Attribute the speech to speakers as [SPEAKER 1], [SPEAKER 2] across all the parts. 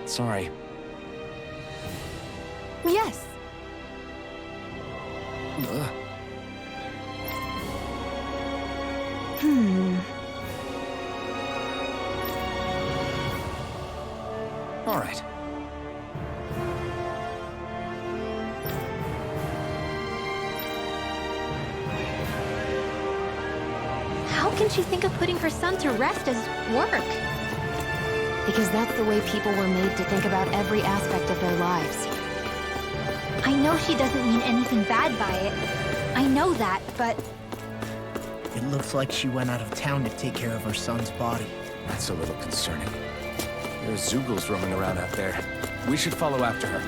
[SPEAKER 1] Sorry.
[SPEAKER 2] Yes.
[SPEAKER 1] Ugh. All right.
[SPEAKER 2] How can she think of putting her son to rest as work?
[SPEAKER 3] Because that's the way people were made to think about every aspect of their lives.
[SPEAKER 2] I know she doesn't mean anything bad by it. I know that, but...
[SPEAKER 4] It looks like she went out of town to take care of her son's body.
[SPEAKER 1] That's a little concerning. There's Zoogles roaming around out there. We should follow after her.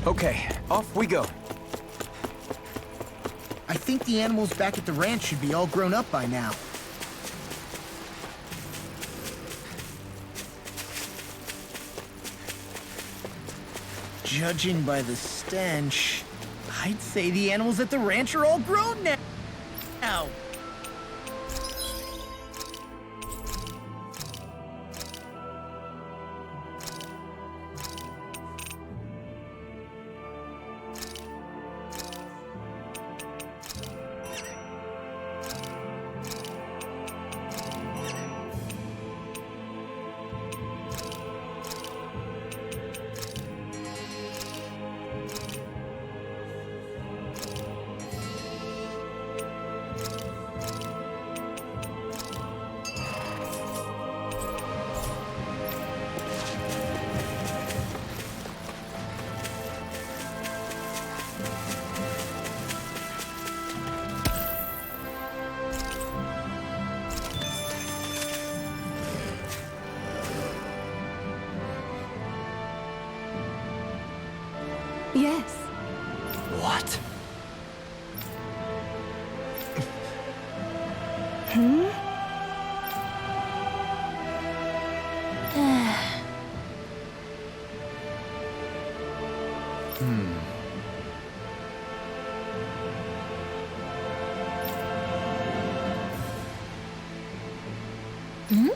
[SPEAKER 1] Okay, off we go.
[SPEAKER 4] I think the animals back at the ranch should be all grown up by now. Judging by the stench, I'd say the animals at the ranch are all grown now.
[SPEAKER 2] Yes.
[SPEAKER 1] What?
[SPEAKER 2] Hmm? Hmm?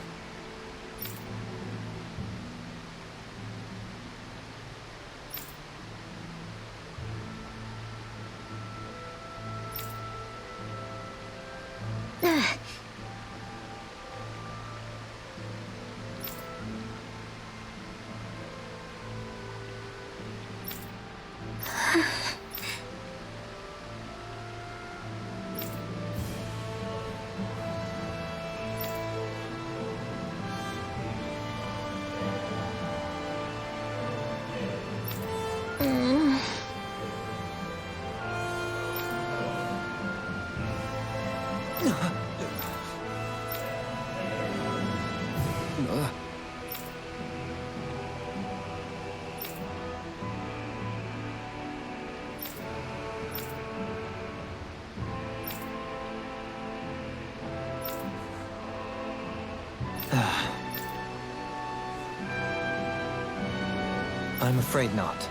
[SPEAKER 5] I'm afraid not.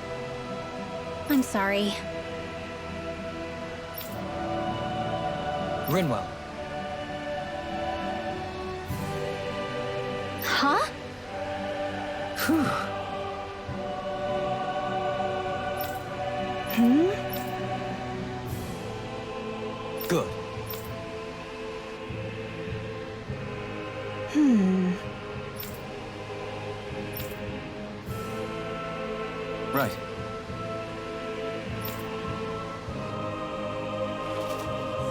[SPEAKER 2] I'm sorry.
[SPEAKER 5] Rinwell.
[SPEAKER 2] Huh?
[SPEAKER 5] Whew.
[SPEAKER 2] Hmm?
[SPEAKER 5] Good.
[SPEAKER 1] Right.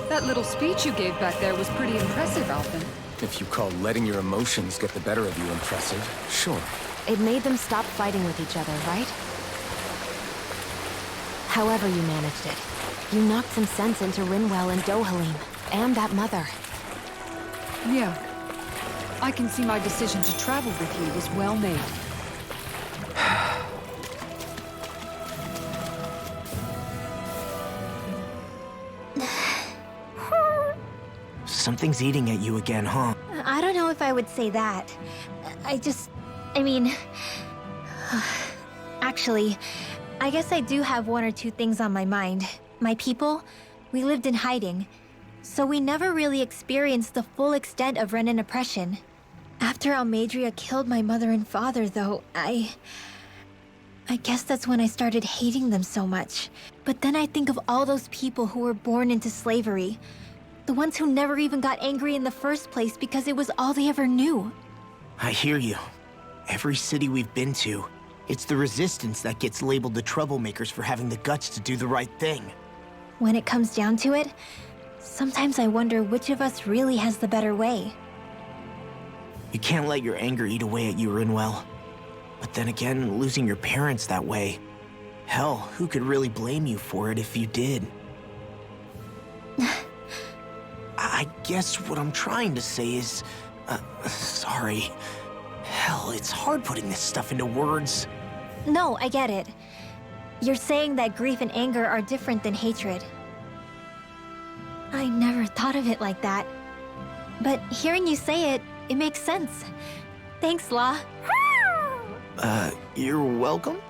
[SPEAKER 6] That little speech you gave back there was pretty impressive, Alvin.
[SPEAKER 1] If you call letting your emotions get the better of you impressive, sure.
[SPEAKER 3] It made them stop fighting with each other, right? However you managed it, you knocked some sense into Rinwell and Dohalim, and that mother.
[SPEAKER 6] Yeah. I can see my decision to travel with you was well made.
[SPEAKER 4] Something's eating at you again, huh?
[SPEAKER 2] I don't know if I would say that. I mean... Actually, I guess I do have one or two things on my mind. My people, we lived in hiding, so we never really experienced the full extent of Renan oppression. After Almadria killed my mother and father, though, I guess that's when I started hating them so much. But then I think of all those people who were born into slavery. The ones who never even got angry in the first place because it was all they ever knew.
[SPEAKER 4] I hear you. Every city we've been to, it's the resistance that gets labeled the troublemakers for having the guts to do the right thing.
[SPEAKER 2] When it comes down to it, sometimes I wonder which of us really has the better way.
[SPEAKER 4] You can't let your anger eat away at you, Rinwell. But then again, losing your parents that way... Hell, who could really blame you for it if you did? I guess what I'm trying to say is... sorry. Hell, it's hard putting this stuff into words.
[SPEAKER 2] No, I get it. You're saying that grief and anger are different than hatred. I never thought of it like that. But hearing you say it, it makes sense. Thanks, La.
[SPEAKER 4] You're welcome?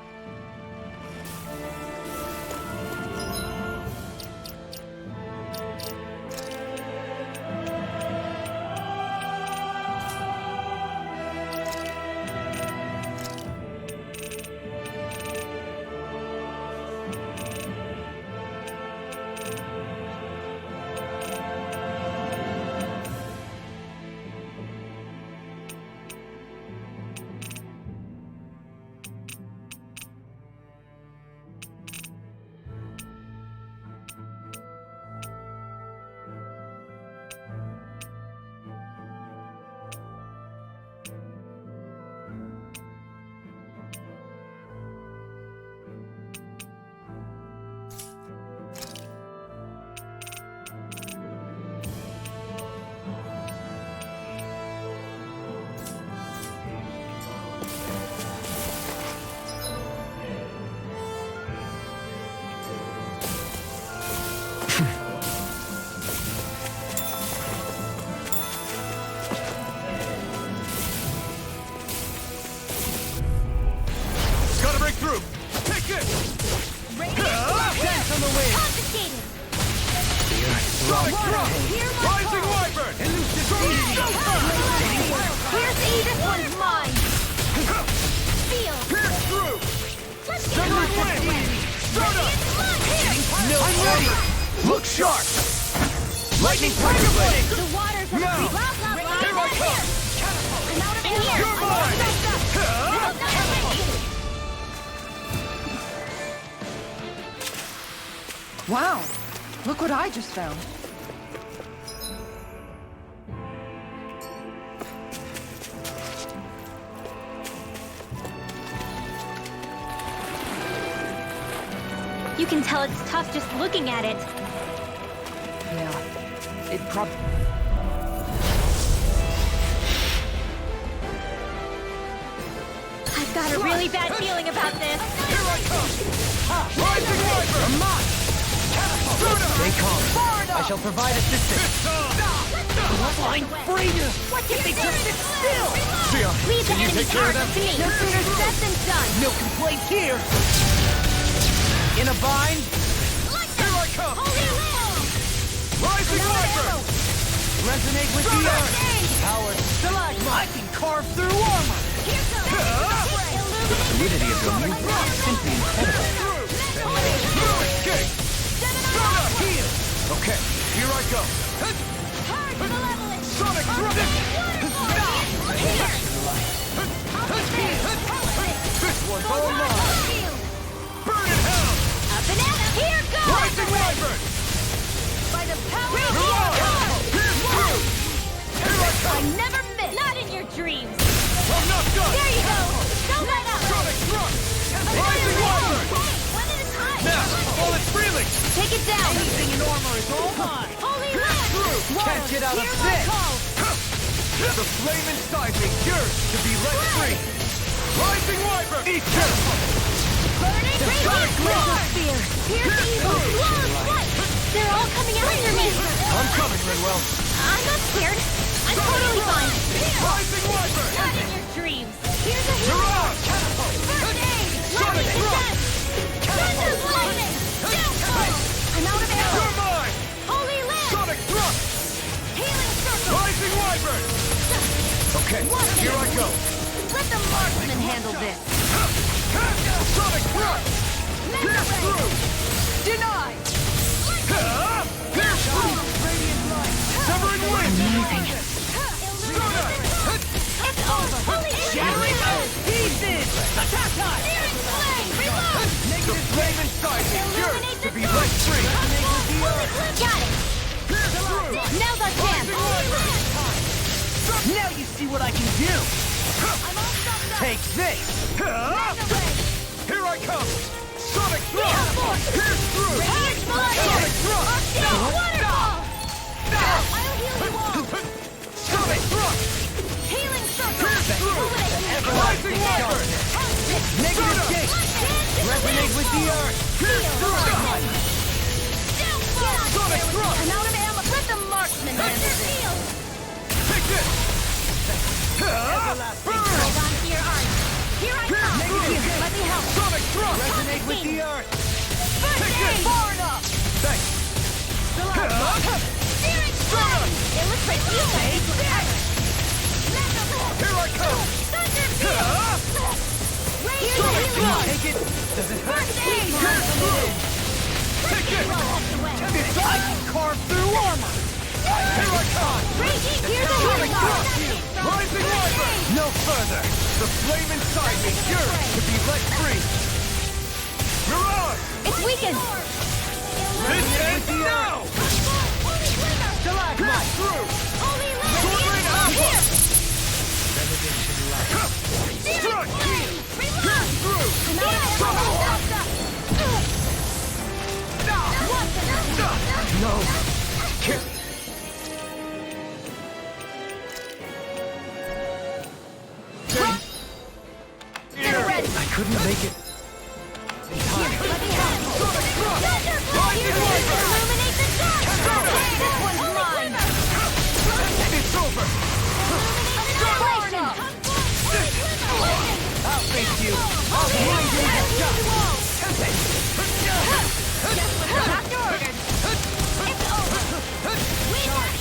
[SPEAKER 1] Look sharp! Lightning Tiger Blade!
[SPEAKER 2] The waters of
[SPEAKER 1] Now! Here I come! You're mine!
[SPEAKER 6] Wow! Look what I just found.
[SPEAKER 2] You can tell it's tough just looking at it.
[SPEAKER 6] Yeah. It prob...
[SPEAKER 2] I've got a really bad feeling about this.
[SPEAKER 1] Here I come! Rising Viper!
[SPEAKER 5] Stay calm. I shall provide assistance.
[SPEAKER 4] Flying freedom!
[SPEAKER 2] What if they just sit still?
[SPEAKER 1] Sion,
[SPEAKER 2] Leave the
[SPEAKER 1] can you
[SPEAKER 2] enemy
[SPEAKER 1] take care of them?
[SPEAKER 2] to me. No sooner said than done.
[SPEAKER 4] No complaints here! In a bind?
[SPEAKER 1] Here I come! Rising Viper!
[SPEAKER 5] Resonate with the earth. Power stalagmite.
[SPEAKER 4] I can carve through armor!
[SPEAKER 5] The fluidity of your movement is simply incredible.
[SPEAKER 1] Escape!
[SPEAKER 5] Heal.
[SPEAKER 1] Okay, here I go. Sonic Thrust! This one's all mine! Burn in hell!
[SPEAKER 2] Here goes!
[SPEAKER 1] Rising Wyvern!
[SPEAKER 2] By the power of
[SPEAKER 1] Pierce through! Here I come!
[SPEAKER 2] Take it down!
[SPEAKER 5] Anything in armor is all mine!
[SPEAKER 2] Holy land!
[SPEAKER 5] Can't get out of this! The flame inside me yearns to be let free! Rising Wyvern! Eat this!
[SPEAKER 2] Burning radiant laser spear! Pierce evil! Flawless flight! They're all coming after me!
[SPEAKER 5] I'm coming, Rinwell!
[SPEAKER 2] I'm not scared. I'm totally fine.
[SPEAKER 5] Rising Wyvern!
[SPEAKER 2] Not in your dreams. Here's a
[SPEAKER 5] You're
[SPEAKER 2] hero!
[SPEAKER 5] out! Catapult!
[SPEAKER 2] First aid!
[SPEAKER 5] Sonic
[SPEAKER 2] Lightning
[SPEAKER 5] thrust!
[SPEAKER 2] defense! Thunder lightning! Downfall! I'm out of
[SPEAKER 5] You're
[SPEAKER 2] arrows!
[SPEAKER 5] mine!
[SPEAKER 2] Holy land!
[SPEAKER 5] Sonic thrust!
[SPEAKER 2] Healing circle!
[SPEAKER 5] Rising Wyvern! Okay, here I go!
[SPEAKER 2] Let the marksman handle this!
[SPEAKER 5] Sonic thrust! Pierce through!
[SPEAKER 6] Denied!
[SPEAKER 5] Pierce through! Radiant light! Severing wind!
[SPEAKER 2] Amazing.
[SPEAKER 5] It's
[SPEAKER 2] over! Holy
[SPEAKER 5] Shattering
[SPEAKER 2] land!
[SPEAKER 5] pieces! Attack time!
[SPEAKER 2] Searing flame! Reload!
[SPEAKER 5] The flame inside me yearns to be let free!
[SPEAKER 2] Got it!
[SPEAKER 5] Pierce through!
[SPEAKER 2] Now's our chance!
[SPEAKER 5] Now you see what I can do! Take this! Here I come! Sonic thrust! Pierce through!
[SPEAKER 2] Radiant fire!
[SPEAKER 5] Sonic thrust!
[SPEAKER 2] Arctic waterfall! I'll heal you all!
[SPEAKER 5] Sonic thrust!
[SPEAKER 2] Healing circle!
[SPEAKER 5] Pierce through! Rising Wyvern! Negative gate! Resonate with the earth! Pierce through! Sonic thrust!
[SPEAKER 2] I'm out of ammo. Let the marksman handle this.
[SPEAKER 5] Take this!
[SPEAKER 2] Hold on to your arms. Here I come.
[SPEAKER 5] Negative
[SPEAKER 2] Let me help.
[SPEAKER 5] Sonic thrust! Resonate with the earth!
[SPEAKER 2] First aid.
[SPEAKER 5] Far enough! Thanks!
[SPEAKER 2] Searing flame. It looks like you guys were better.
[SPEAKER 5] Here I come!
[SPEAKER 2] Thunder field. Radiant
[SPEAKER 5] Sonic
[SPEAKER 2] healing.
[SPEAKER 5] thrust! Take it! Does it hurt?
[SPEAKER 2] First aid.
[SPEAKER 5] Pierce through! Take it! I can carve through armor! Here I come!
[SPEAKER 2] Raging. Here's a
[SPEAKER 5] Sonic
[SPEAKER 2] healing
[SPEAKER 5] thrust!
[SPEAKER 2] arm.
[SPEAKER 5] Rising Wyvern! No further! The flame inside me yearns to be let free! Mirage!
[SPEAKER 2] It's weakened.
[SPEAKER 5] This ends now! Pierce through!
[SPEAKER 2] Holy land.
[SPEAKER 5] Soaring alpha!
[SPEAKER 2] Searing
[SPEAKER 5] Strike!
[SPEAKER 2] flame. Reload.
[SPEAKER 5] Pierce through!
[SPEAKER 2] I'm out of ammo.
[SPEAKER 5] No! Kill! I couldn't make it.
[SPEAKER 2] Let me help.
[SPEAKER 5] Sonic thrust! Rising Wyvern!
[SPEAKER 2] Illuminate the dark. This one's mine.
[SPEAKER 5] It's over!
[SPEAKER 2] Illuminate
[SPEAKER 5] I'll face you!
[SPEAKER 2] I'll
[SPEAKER 5] find you!
[SPEAKER 2] Doctor ordered. It's over.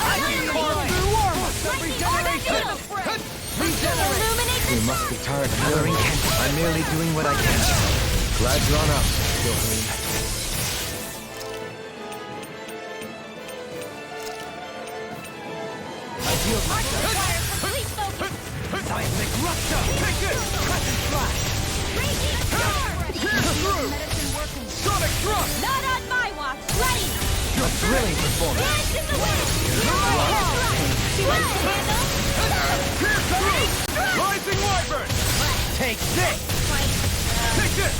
[SPEAKER 5] I can carve through armor!
[SPEAKER 2] Regeneration. Illuminate the
[SPEAKER 1] You must be tired of hearing. I'm merely doing what I can. Glad you're on up, Johann.
[SPEAKER 5] I feel myself. Seismic rupture! Take this! Crescent flash! Pierce through! Sonic thrust!
[SPEAKER 2] Not on my watch. Ready.
[SPEAKER 1] A thrilling performance.
[SPEAKER 2] Dance in the wind. She wants to handle.
[SPEAKER 5] Pierce through! Rising Wyvern! Take this! Take this!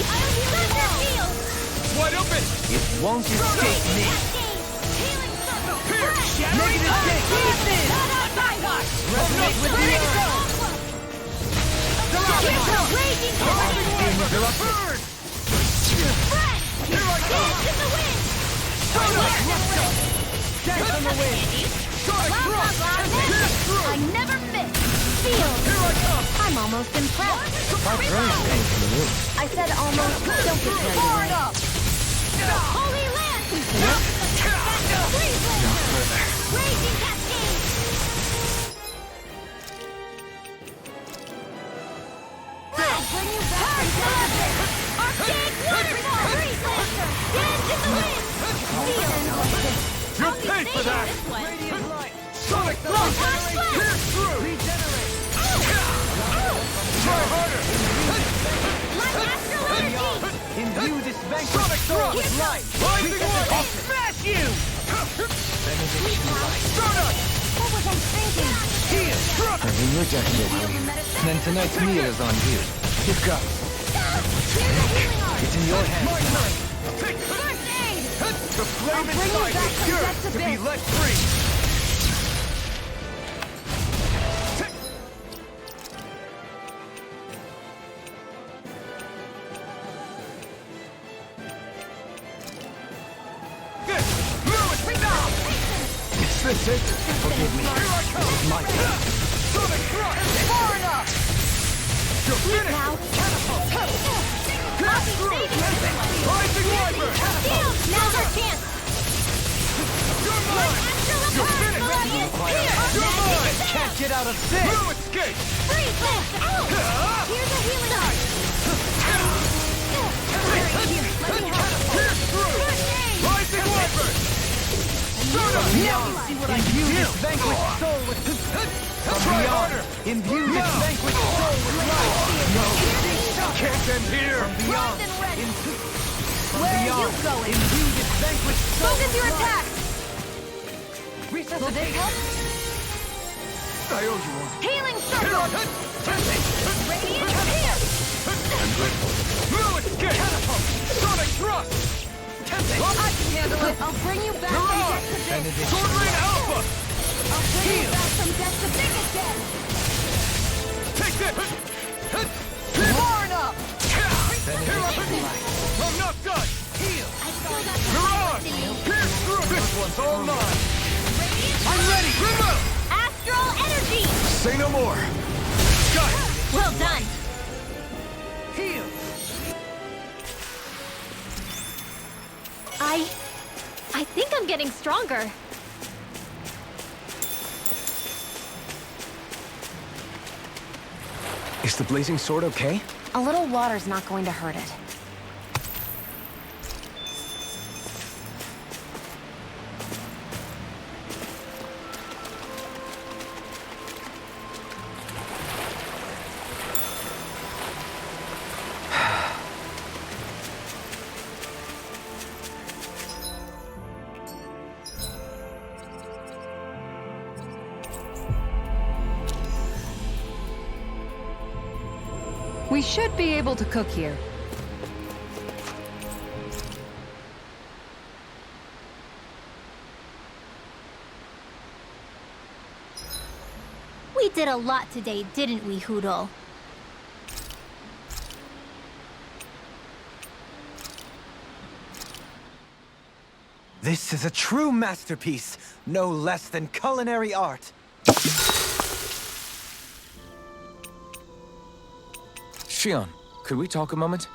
[SPEAKER 2] Thunder field.
[SPEAKER 5] Wide open!
[SPEAKER 1] It won't escape me.
[SPEAKER 2] Healing circle.
[SPEAKER 5] Pierce! Negative gate!
[SPEAKER 2] Not on my watch.
[SPEAKER 5] Resonate with the earth!
[SPEAKER 2] Raging tempest.
[SPEAKER 5] Burn!
[SPEAKER 2] Friend.
[SPEAKER 5] Here I go!
[SPEAKER 2] Dance in the wind.
[SPEAKER 5] Sonic rupture! Dance on the wind! Sonic
[SPEAKER 2] Blah, blah,
[SPEAKER 5] thrust!
[SPEAKER 2] blah.
[SPEAKER 5] Pierce through!
[SPEAKER 2] I never miss. Field.
[SPEAKER 5] Here I come!
[SPEAKER 2] I'm almost impressed.
[SPEAKER 1] My brain's came from the room.
[SPEAKER 2] I said almost. Don't get carried away. Holy land. Freeze laser. Raging cascade. Bring you back. Arcade waterfall. Freeze laser. Dance in the wind. Field.
[SPEAKER 5] You'll pay for that!
[SPEAKER 2] Radiant
[SPEAKER 5] light! Sonic thrust! Pierce through! Regenerate! Try harder!
[SPEAKER 2] My astral energy.
[SPEAKER 5] Imbue this vanquish sword with light! Rising one! I'll smash you! Donut!
[SPEAKER 2] What was I thinking?
[SPEAKER 5] Here!
[SPEAKER 1] I'm in your debt, Johann. Then tonight's meal is on you. You've got.
[SPEAKER 2] Here's a healing arm.
[SPEAKER 1] It's in your hands now.
[SPEAKER 5] Take
[SPEAKER 2] First aid.
[SPEAKER 5] The flame inside is yours to be let free! Is this it? Forgive me. Here I come! This is my turn. Sonic thrust! Far enough! You're finished!
[SPEAKER 2] Now.
[SPEAKER 5] Pierce through! Rising Wyvern!
[SPEAKER 2] Now's our chance.
[SPEAKER 5] You're mine! You're finished! You're mine!
[SPEAKER 4] Can't get out of this!
[SPEAKER 5] No escape!
[SPEAKER 2] Freeze this! Ow! Here's a healing art. Right here. Let me help.
[SPEAKER 5] Pierce through! Rising Wyvern!
[SPEAKER 4] Now see what I do! This vanquished soul with...
[SPEAKER 5] Try harder!
[SPEAKER 4] Imbue this vanquished soul with life! No!
[SPEAKER 5] Can't end here!
[SPEAKER 4] From beyond!
[SPEAKER 2] Primed and ready.
[SPEAKER 4] From
[SPEAKER 2] Where are
[SPEAKER 4] beyond!
[SPEAKER 2] you going?
[SPEAKER 4] Imbue this vanquished soul
[SPEAKER 2] Focus
[SPEAKER 4] with
[SPEAKER 2] your
[SPEAKER 4] life.
[SPEAKER 2] attack.
[SPEAKER 6] Resuscitation.
[SPEAKER 5] I owe you one.
[SPEAKER 2] Healing
[SPEAKER 5] Here
[SPEAKER 2] circle.
[SPEAKER 5] I
[SPEAKER 2] Radiant here.
[SPEAKER 5] I'm grateful. No escape! Catapult! Sonic thrust!
[SPEAKER 6] I can handle it.
[SPEAKER 2] I'll bring you back
[SPEAKER 5] Mirage!
[SPEAKER 2] from death to big.
[SPEAKER 5] Sword Rain Alpha!
[SPEAKER 2] I'll bring you back from death to biggest death.
[SPEAKER 5] Take this!
[SPEAKER 2] Warn up.
[SPEAKER 5] Here I'm not done!
[SPEAKER 2] I still got the
[SPEAKER 5] Mirage! Pierce through! This one's all mine! I'm ready! Remove!
[SPEAKER 2] astral energy.
[SPEAKER 5] Say no more! Got it!
[SPEAKER 2] Well done.
[SPEAKER 5] Heal!
[SPEAKER 2] I think I'm getting stronger.
[SPEAKER 1] Is the blazing sword okay?
[SPEAKER 3] A little water's not going to hurt it.
[SPEAKER 6] We should be able to cook here.
[SPEAKER 2] We did a lot today, didn't we, Hoodle?
[SPEAKER 7] This is a true masterpiece, no less than culinary art.
[SPEAKER 1] Shion, could we talk a moment?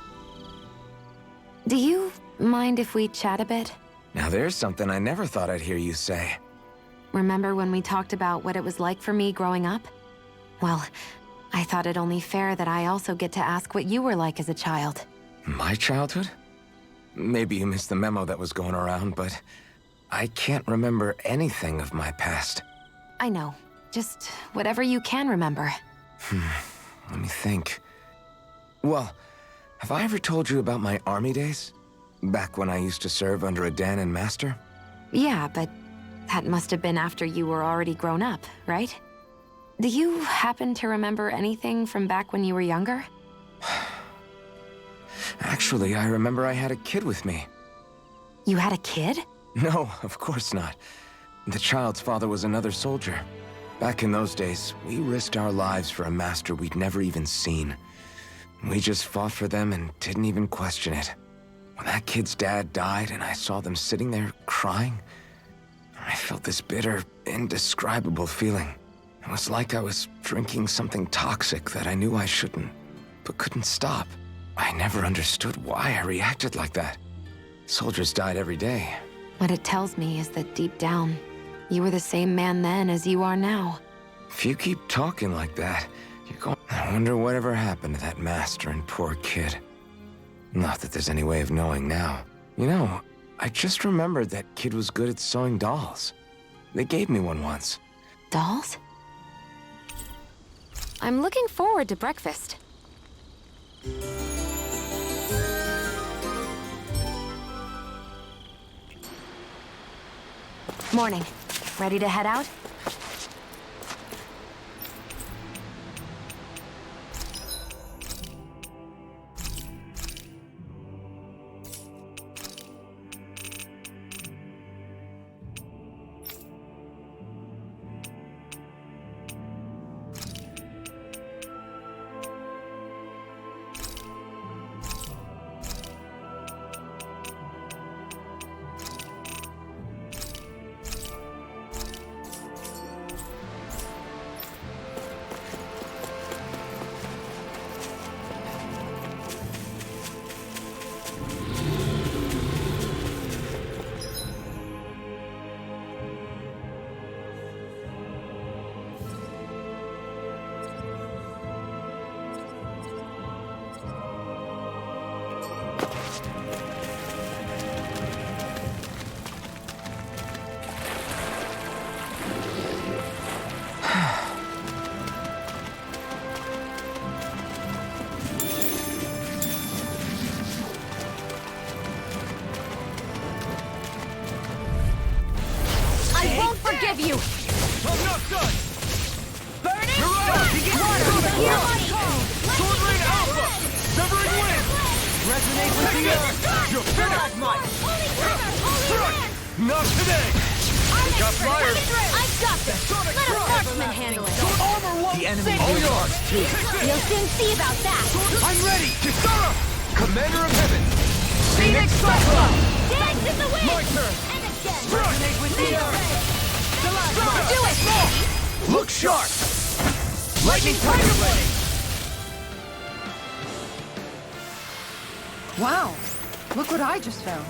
[SPEAKER 3] Do you mind if we chat a bit?
[SPEAKER 1] Now there's something I never thought I'd hear you say.
[SPEAKER 3] Remember when we talked about what it was like for me growing up? Well, I thought it only fair that I also get to ask what you were like as a child.
[SPEAKER 1] My childhood? Maybe you missed the memo that was going around, but I can't remember anything of my past.
[SPEAKER 3] I know. Just whatever you can remember.
[SPEAKER 1] Let me think. Well, have I ever told you about my army days? Back when I used to serve under a Danon master?
[SPEAKER 3] Yeah, but that must have been after you were already grown up, right? Do you happen to remember anything from back when you were younger?
[SPEAKER 1] Actually, I remember I had a kid with me.
[SPEAKER 3] You had a kid?
[SPEAKER 1] No, of course not. The child's father was another soldier. Back in those days, we risked our lives for a master we'd never even seen. We just fought for them and didn't even question it. When that kid's dad died and I saw them sitting there crying, I felt this bitter, indescribable feeling. It was like I was drinking something toxic that I knew I shouldn't, but couldn't stop. I never understood why I reacted like that. Soldiers died every day.
[SPEAKER 3] What it tells me is that deep down, you were the same man then as you are now.
[SPEAKER 1] If you keep talking like that, you're going... I wonder whatever happened to that master and poor kid. Not that there's any way of knowing now. You know, I just remembered that kid was good at sewing dolls. They gave me one once.
[SPEAKER 3] Dolls? I'm looking forward to breakfast. Morning. Ready to head out? of you!
[SPEAKER 5] I'm not done!
[SPEAKER 3] Burning!
[SPEAKER 5] Here I come! Sword Rain Alpha! Severing Wind!
[SPEAKER 7] Resonate with the earth!
[SPEAKER 5] You're finished! Not today! Got flyers!
[SPEAKER 3] I've got this! Let a marksman handle it!
[SPEAKER 5] Armor won't
[SPEAKER 7] The enemy
[SPEAKER 5] save
[SPEAKER 7] will
[SPEAKER 5] you!
[SPEAKER 7] yours too.
[SPEAKER 3] You'll soon see about that!
[SPEAKER 5] I'm ready! Kisara! Commander of Heaven!
[SPEAKER 3] Phoenix Cyclone! Dance in the wind!
[SPEAKER 5] My turn!
[SPEAKER 3] And again!
[SPEAKER 5] Resonate
[SPEAKER 7] with the earth!
[SPEAKER 3] Do it!
[SPEAKER 5] Look sharp!
[SPEAKER 7] Lightning Tiger ready!
[SPEAKER 6] Wow, look what I just found.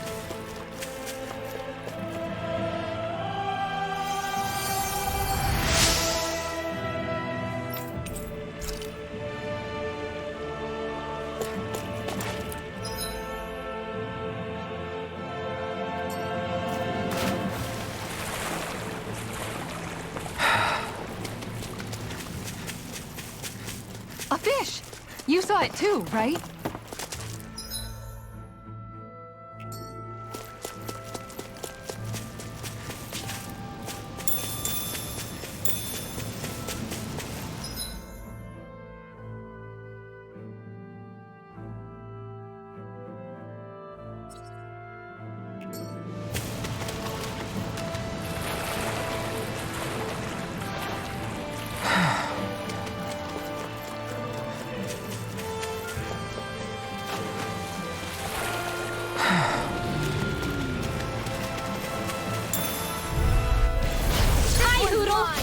[SPEAKER 6] A fish! You saw it too, right?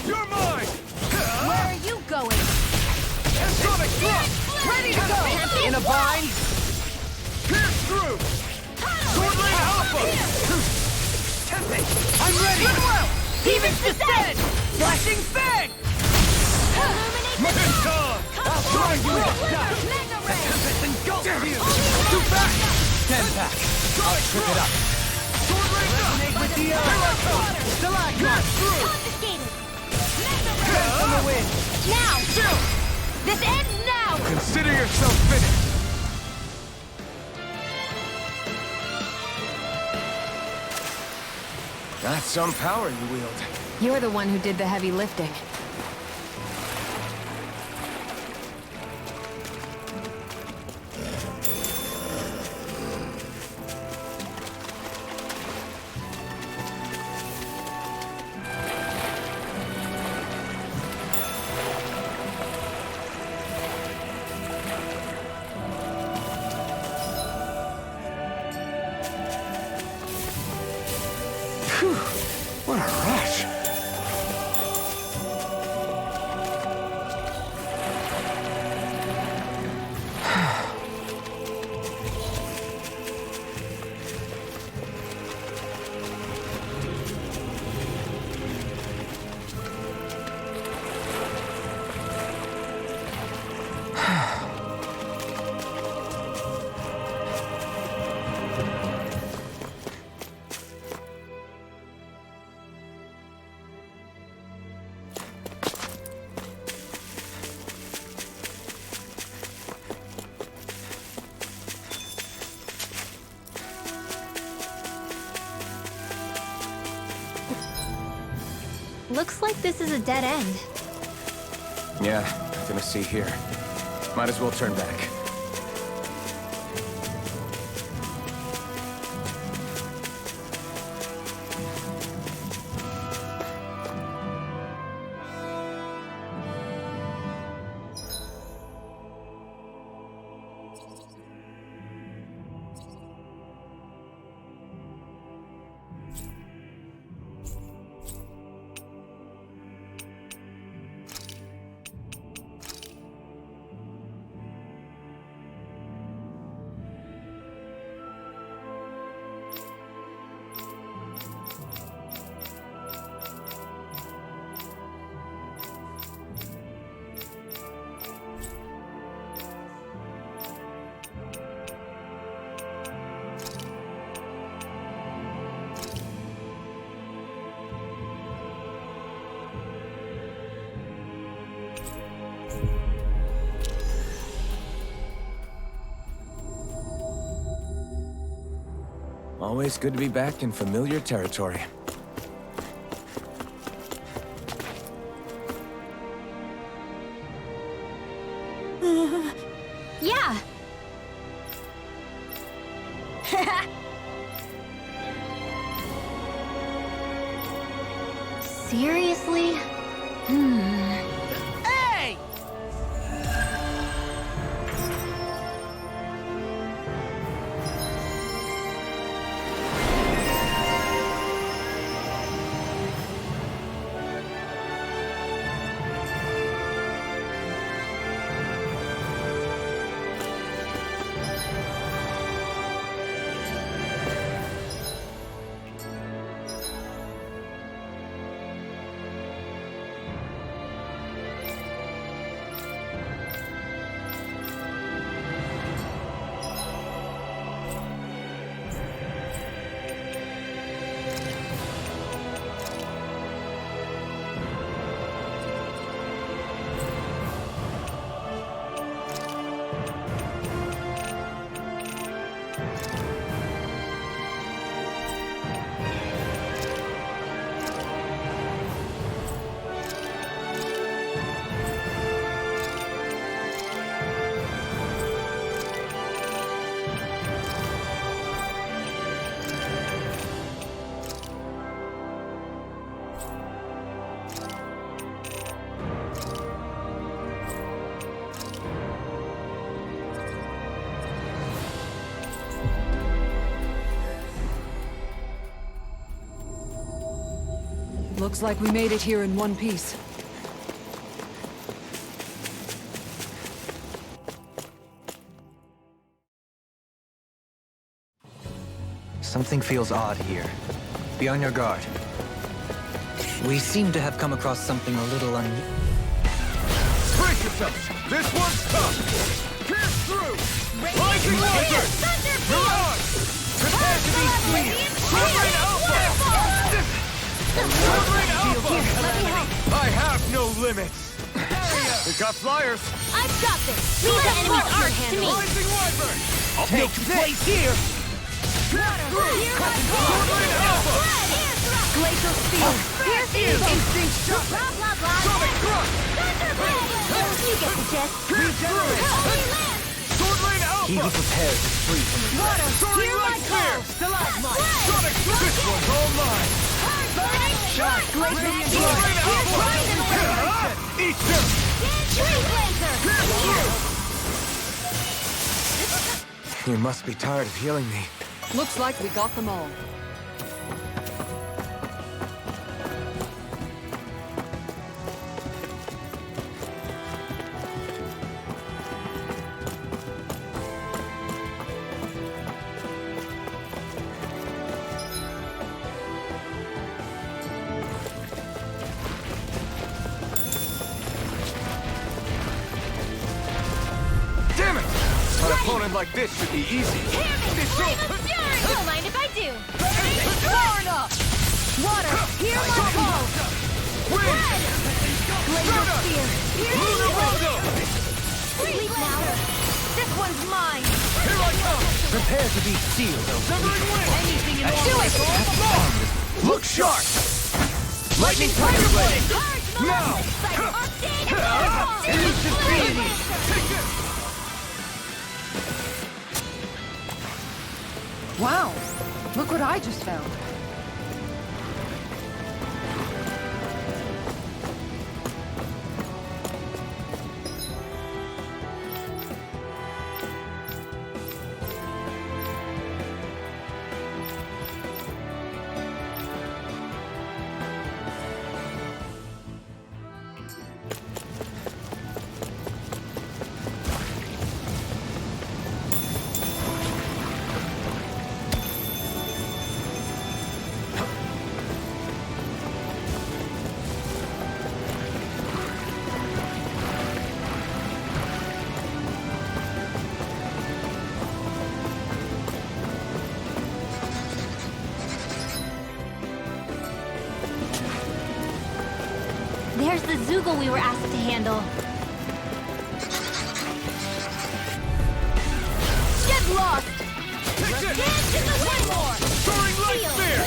[SPEAKER 5] You're mine!
[SPEAKER 3] Where are you going?
[SPEAKER 5] Sonic Thrust!
[SPEAKER 3] Ready to go!
[SPEAKER 7] In a bind?
[SPEAKER 5] Pierce through! Sword Rain Alpha!
[SPEAKER 7] Tempest! I'm ready!
[SPEAKER 3] Demons descend!
[SPEAKER 7] Flashing Fang!
[SPEAKER 5] It's on!
[SPEAKER 7] I'll find you in the dust!
[SPEAKER 3] Mega Ray!
[SPEAKER 7] Tempest engulfs you!
[SPEAKER 5] Too fast!
[SPEAKER 7] Stand back! I'll trip it up!
[SPEAKER 5] Sword Rain
[SPEAKER 7] Resonate with the earth! Stalagmite!
[SPEAKER 3] Confiscated! Mega Ray!
[SPEAKER 7] From the wind!
[SPEAKER 3] Now! This ends now!
[SPEAKER 5] Consider yourself finished!
[SPEAKER 1] That's some power you wield.
[SPEAKER 3] You're the one who did the heavy lifting.
[SPEAKER 1] What a rush.
[SPEAKER 2] Looks like this is a dead end.
[SPEAKER 1] Yeah, nothing to see here. Might as well turn back. Always good to be back in familiar territory.
[SPEAKER 2] Yeah. Seriously?
[SPEAKER 5] Hey!
[SPEAKER 6] Looks like we made it here in one piece.
[SPEAKER 7] Something feels odd here. Be on your guard. We seem to have come across something a little
[SPEAKER 5] Brace yourselves! This one's tough! Pierce through! Rising Wyvern! You're on! Prepare to be seen! Sovereign Alpha! Sovereign Alpha! I have no limits! We got flyers!
[SPEAKER 2] I've got this. Leave the enemy's art to me.
[SPEAKER 5] Rising Wyvern! I'll take place here! Pierce through! Sovereign Alpha!
[SPEAKER 2] Glacial Spear. Piercing
[SPEAKER 5] Instinct shot!
[SPEAKER 2] Blah, blah, blah.
[SPEAKER 5] Sonic Thrust!
[SPEAKER 2] You get the gist.
[SPEAKER 5] Pierce through! Sword Rain Alpha!
[SPEAKER 7] He who prepares is free from regret.
[SPEAKER 5] Soaring Light Spear! Sonic Thrust! This one's all mine!
[SPEAKER 2] Burning Shot. Glacial Spear.
[SPEAKER 5] Sword Rain Alpha!
[SPEAKER 2] Poison Blazer.
[SPEAKER 5] Eat them!
[SPEAKER 2] Tree Blazer.
[SPEAKER 1] You must be tired of healing me.
[SPEAKER 6] Looks like we got them all.
[SPEAKER 5] Damn it! An opponent like this should be easy. It's over!
[SPEAKER 2] Don't mind if I do.
[SPEAKER 5] Water! Hear my call! Wind!
[SPEAKER 2] Glacial Spear.
[SPEAKER 5] Lunar Rondo!
[SPEAKER 2] Sleep now. This one's mine.
[SPEAKER 5] Here I come!
[SPEAKER 7] Prepare to be sealed, O
[SPEAKER 5] Severing Wind!
[SPEAKER 2] Anything you want. Do it.
[SPEAKER 5] Look sharp! Lightning Tiger Blade! Now! Elusive Beam! Take this!
[SPEAKER 6] Wow! Look what I just found.
[SPEAKER 2] There's the Zoogle we were asked to handle. Get lost!
[SPEAKER 5] Take this!
[SPEAKER 2] Dance in the wind war!
[SPEAKER 5] Soaring Light Spear!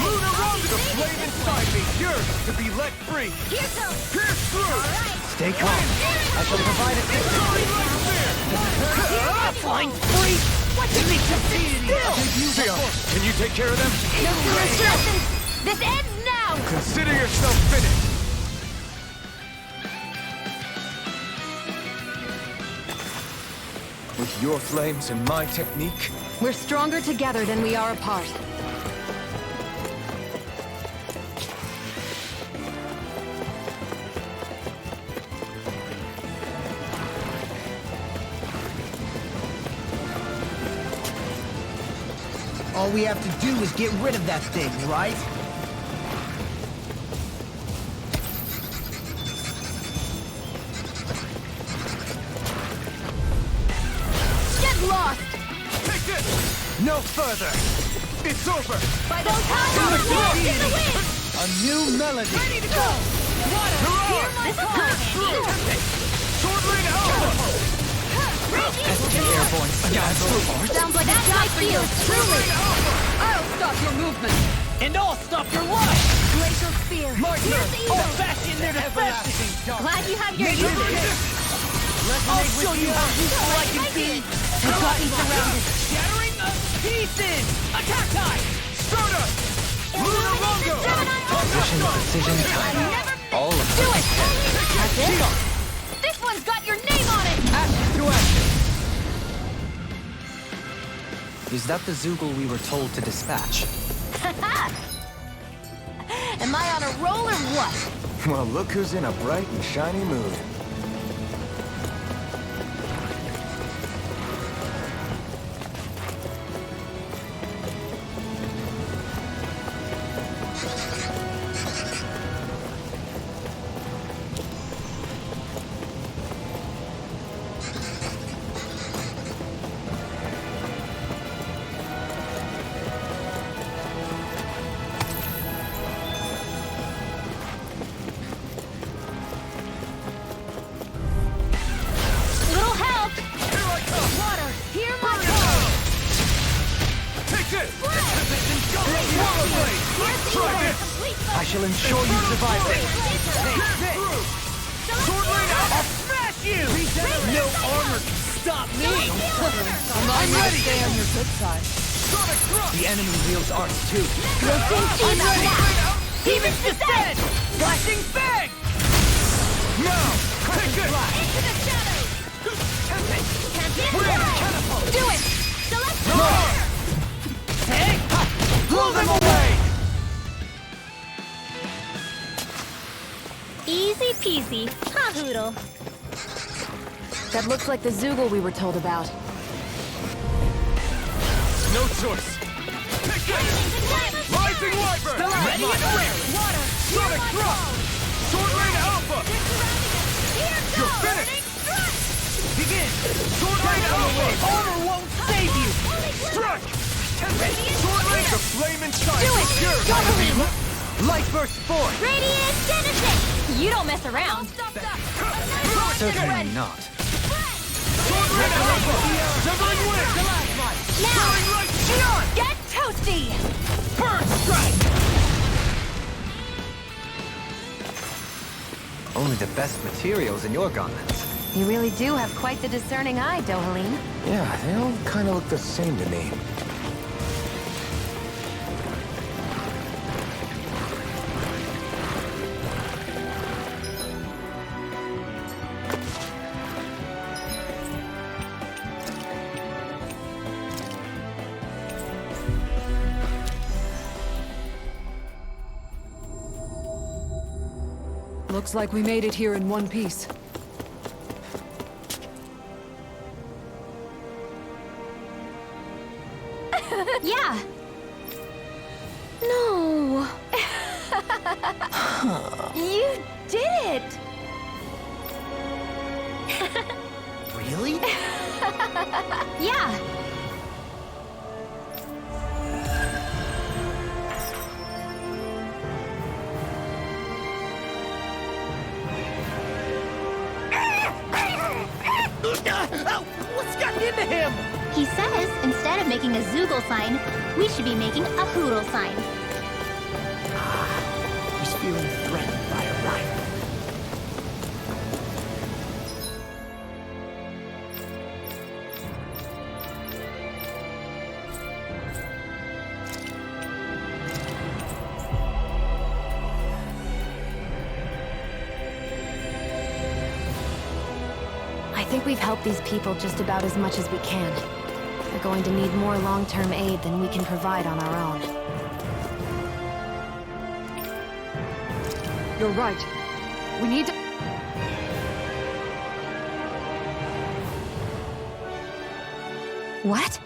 [SPEAKER 5] Lunar Rondo! The flame inside me yearns to be let free!
[SPEAKER 2] Here goes!
[SPEAKER 5] Pierce through!
[SPEAKER 7] Stay calm.
[SPEAKER 2] Here it
[SPEAKER 7] I shall provide assistance.
[SPEAKER 5] Flying free! What did we still? Can you take care of them?
[SPEAKER 2] No sooner stressed. This ends now!
[SPEAKER 5] Consider yourself finished! With your flames and my technique,
[SPEAKER 6] We're stronger together than we are apart.
[SPEAKER 8] All we have to do is get rid of that thing, right?
[SPEAKER 2] Get lost!
[SPEAKER 5] take this! No further! It's over!
[SPEAKER 2] By those hands, lost in the wind!
[SPEAKER 8] A new melody!
[SPEAKER 2] Ready to go! Hear my call!
[SPEAKER 5] Sword Rain Alpha!
[SPEAKER 2] Sounds like that's my field, truly!
[SPEAKER 6] I'll stop your movement!
[SPEAKER 8] And I'll stop your life!
[SPEAKER 2] Glacial Spear!
[SPEAKER 8] Martyr!
[SPEAKER 2] Here's evil!
[SPEAKER 8] Old-fashioned their defenses!
[SPEAKER 2] Glad you have your uses!
[SPEAKER 8] I'll show you how useful I can be! We've gotten surrounded! Shattering of pieces! Attack time!
[SPEAKER 5] Stardust! Lunar Longo!
[SPEAKER 7] Precision, precision, time. All of
[SPEAKER 2] Do
[SPEAKER 7] them.
[SPEAKER 2] it! That's it! This one's got your name on it!
[SPEAKER 8] Action to action!
[SPEAKER 7] Is that the Zoogle we were told to dispatch?
[SPEAKER 2] Am I on a roll or what?
[SPEAKER 1] Well, look who's in a bright and shiny mood.
[SPEAKER 2] Little help!
[SPEAKER 5] Here I come!
[SPEAKER 2] Water, hear my call!
[SPEAKER 5] Take this!
[SPEAKER 2] Try
[SPEAKER 5] Try this!
[SPEAKER 7] I shall ensure you survive this.
[SPEAKER 5] Sword Rain Alpha!
[SPEAKER 8] Smash you! No armor can stop me! I'm ready! Stay on your good side.
[SPEAKER 5] Sonic Thrust!
[SPEAKER 7] The enemy wields arts too.
[SPEAKER 2] I'm ready!
[SPEAKER 8] Demons descend! Flashing bang!
[SPEAKER 5] Now! Take this!
[SPEAKER 2] Into the shadows! Can't do it! Select
[SPEAKER 8] Hey!
[SPEAKER 5] Blow them away!
[SPEAKER 2] Easy peasy, ha-hoodle.
[SPEAKER 3] That looks like the Zoogle we were told about.
[SPEAKER 5] No choice! Take this! Rising Wyvern!
[SPEAKER 8] Ready and ready!
[SPEAKER 2] Water,
[SPEAKER 5] Sonic Thrust! Sword Rain Alpha! You're finished!
[SPEAKER 8] Begin!
[SPEAKER 5] Sword Rain Alpha!
[SPEAKER 8] Armor won't save you!
[SPEAKER 5] Strike! Sword Rain! The flame inside!
[SPEAKER 2] Do it!
[SPEAKER 5] Secure!
[SPEAKER 2] Go,
[SPEAKER 7] Light burst forth!
[SPEAKER 2] Radiant Genesis! You don't mess around.
[SPEAKER 7] Certainly not.
[SPEAKER 5] Sword Rain Alpha! Severing Wind!
[SPEAKER 2] Now,
[SPEAKER 5] Burning Light Xion!
[SPEAKER 2] get toasty!
[SPEAKER 8] Burn strike!
[SPEAKER 7] Only the best materials in your garments.
[SPEAKER 3] You really do have quite the discerning eye, Dohaline.
[SPEAKER 1] Yeah, they all kind of look the same to me.
[SPEAKER 6] Looks like we made it here in one piece.
[SPEAKER 2] Yeah. No. You did it!
[SPEAKER 8] Really?
[SPEAKER 2] Yeah.
[SPEAKER 8] What's gotten into him?
[SPEAKER 2] He says instead of making a Zoogle sign, we should be making a Hoodle sign.
[SPEAKER 8] He's feeling threatened by a rival.
[SPEAKER 3] think we've helped these people just about as much as we can. They're going to need more long-term aid than we can provide on our own.
[SPEAKER 6] You're right. We need to...
[SPEAKER 3] What?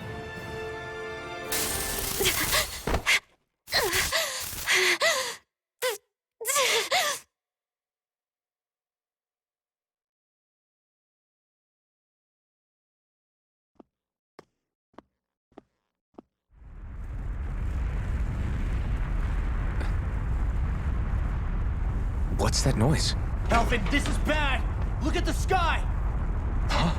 [SPEAKER 1] What's that noise?
[SPEAKER 8] Alvin, this is bad! Look at the sky!
[SPEAKER 1] Huh?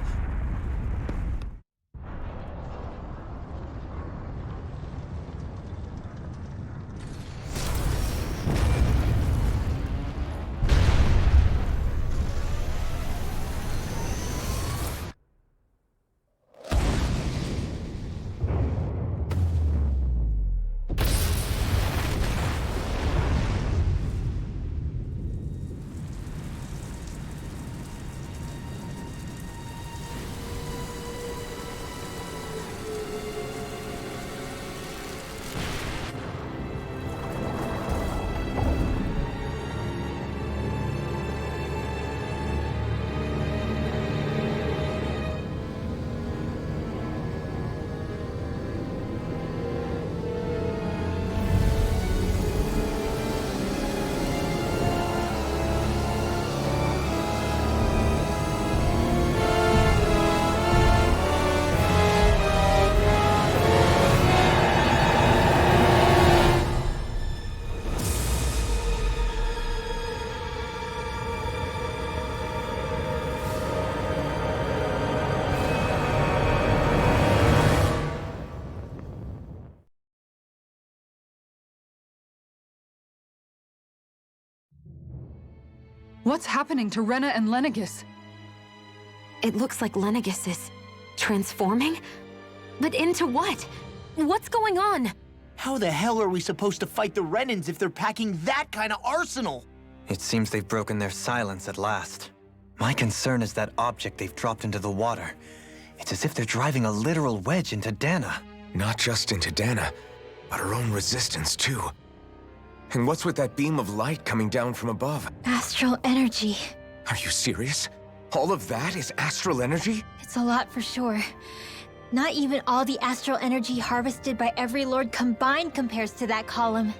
[SPEAKER 6] What's happening to Rena and Lenegis?
[SPEAKER 3] It looks like Lenegis is transforming? But into what? What's going on?
[SPEAKER 4] How the hell are we supposed to fight the Renans if they're packing that kind of arsenal?
[SPEAKER 7] It seems they've broken their silence at last. My concern is that object they've dropped into the water. It's as if they're driving a literal wedge into Dana.
[SPEAKER 1] Not just into Dana, but her own resistance too. And what's with that beam of light coming down from above?
[SPEAKER 2] Astral energy.
[SPEAKER 1] Are you serious? All of that is astral energy?
[SPEAKER 2] It's a lot for sure. Not even all the astral energy harvested by every lord combined compares to that column.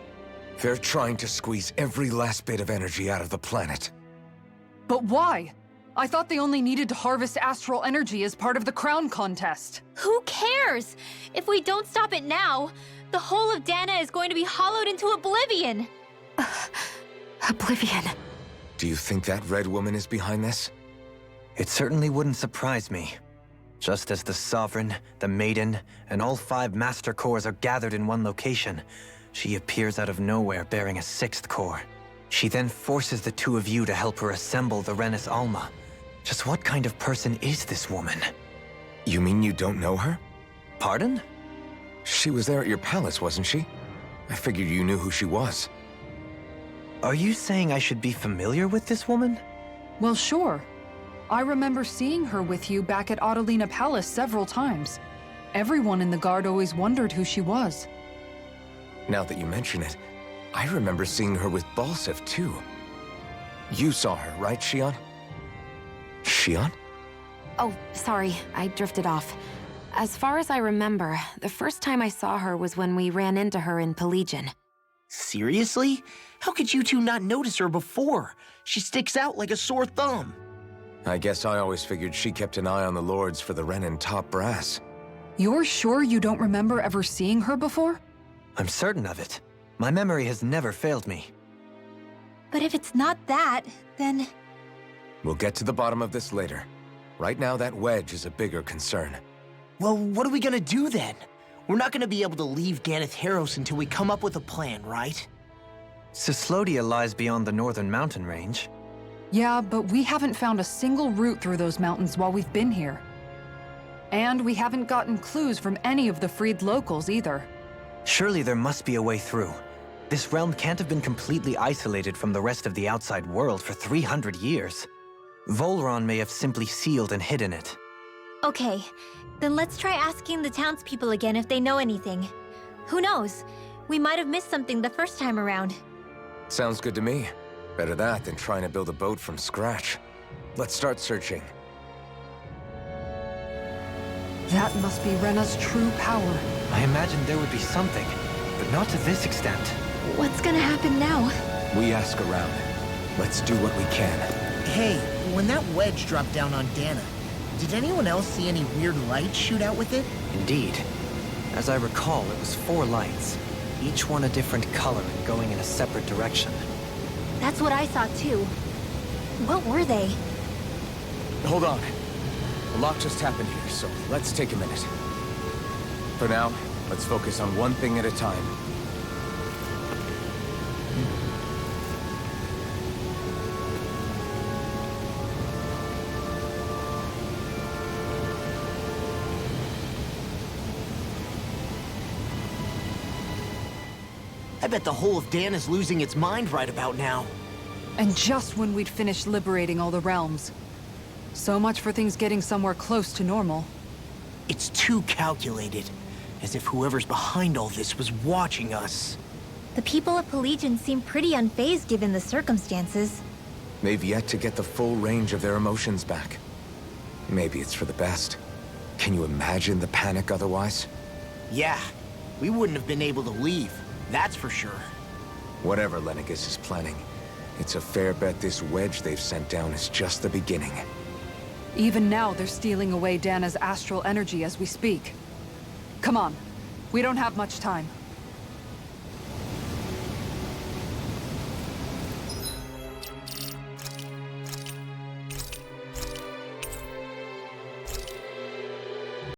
[SPEAKER 1] They're trying to squeeze every last bit of energy out of the planet.
[SPEAKER 6] But why? I thought they only needed to harvest astral energy as part of the crown contest.
[SPEAKER 2] Who cares? If we don't stop it now, the whole of Dana is going to be hollowed into oblivion.
[SPEAKER 3] Oblivion.
[SPEAKER 1] Do you think that red woman is behind this?
[SPEAKER 7] It certainly wouldn't surprise me. Just as the Sovereign, the Maiden, and all 5 Master Cores are gathered in one location, she appears out of nowhere bearing a 6th core. She then forces the 2 of you to help her assemble the Renis Alma. Just what kind of person is this woman?
[SPEAKER 1] You mean you don't know her?
[SPEAKER 7] Pardon?
[SPEAKER 1] She was there at your palace, wasn't she? I figured you knew who she was.
[SPEAKER 7] Are you saying I should be familiar with this woman?
[SPEAKER 6] Well, sure. I remember seeing her with you back at Adelina Palace several times. Everyone in the guard always wondered who she was.
[SPEAKER 1] Now that you mention it, I remember seeing her with Balsif too. You saw her, right, Shion? Shion?
[SPEAKER 3] Oh, sorry, I drifted off. As far as I remember, the first time I saw her was when we ran into her in Pelagian.
[SPEAKER 4] Seriously? How could you two not notice her before? She sticks out like a sore thumb.
[SPEAKER 1] I guess I always figured she kept an eye on the lords for the Renin top brass.
[SPEAKER 6] You're sure you don't remember ever seeing her before?
[SPEAKER 7] I'm certain of it. My memory has never failed me.
[SPEAKER 2] But if it's not that, then...
[SPEAKER 1] We'll get to the bottom of this later. Right now, that wedge is a bigger concern.
[SPEAKER 4] Well, what are we gonna do then? We're not gonna be able to leave Ganeth Haros until we come up with a plan, right?
[SPEAKER 7] Cyslodia lies beyond the northern mountain range.
[SPEAKER 6] Yeah, but we haven't found a single route through those mountains while we've been here. And we haven't gotten clues from any of the freed locals either.
[SPEAKER 7] Surely there must be a way through. This realm can't have been completely isolated from the rest of the outside world for 300 years. Volron may have simply sealed and hidden it.
[SPEAKER 2] Okay, then let's try asking the townspeople again if they know anything. Who knows? We might have missed something the first time around.
[SPEAKER 1] Sounds good to me. Better that than trying to build a boat from scratch. Let's start searching.
[SPEAKER 6] That must be Rena's true power.
[SPEAKER 7] I imagined there would be something, but not to this extent.
[SPEAKER 2] What's gonna happen now?
[SPEAKER 1] We ask around. Let's do what we can.
[SPEAKER 9] Hey, when that wedge dropped down on Dana, did anyone else see any weird lights shoot out with it?
[SPEAKER 7] Indeed. As I recall, it was 4 lights, each one a different color and going in a separate direction.
[SPEAKER 2] That's what I saw too. What were they?
[SPEAKER 1] Hold on. A lot just happened here, so let's take a minute. For now, let's focus on one thing at a time.
[SPEAKER 4] I bet the whole of Dan is losing its mind right about now.
[SPEAKER 6] And just when we'd finished liberating all the realms. So much for things getting somewhere close to normal.
[SPEAKER 4] It's too calculated. As if whoever's behind all this was watching us.
[SPEAKER 2] The people of Pelegion seem pretty unfazed given the circumstances.
[SPEAKER 1] They've yet to get the full range of their emotions back. Maybe it's for the best. Can you imagine the panic otherwise?
[SPEAKER 4] Yeah, we wouldn't have been able to leave. That's for sure.
[SPEAKER 1] Whatever Lenegis is planning, it's a fair bet this wedge they've sent down is just the beginning.
[SPEAKER 6] Even now, they're stealing away Dana's astral energy as we speak. Come on. We don't have much time.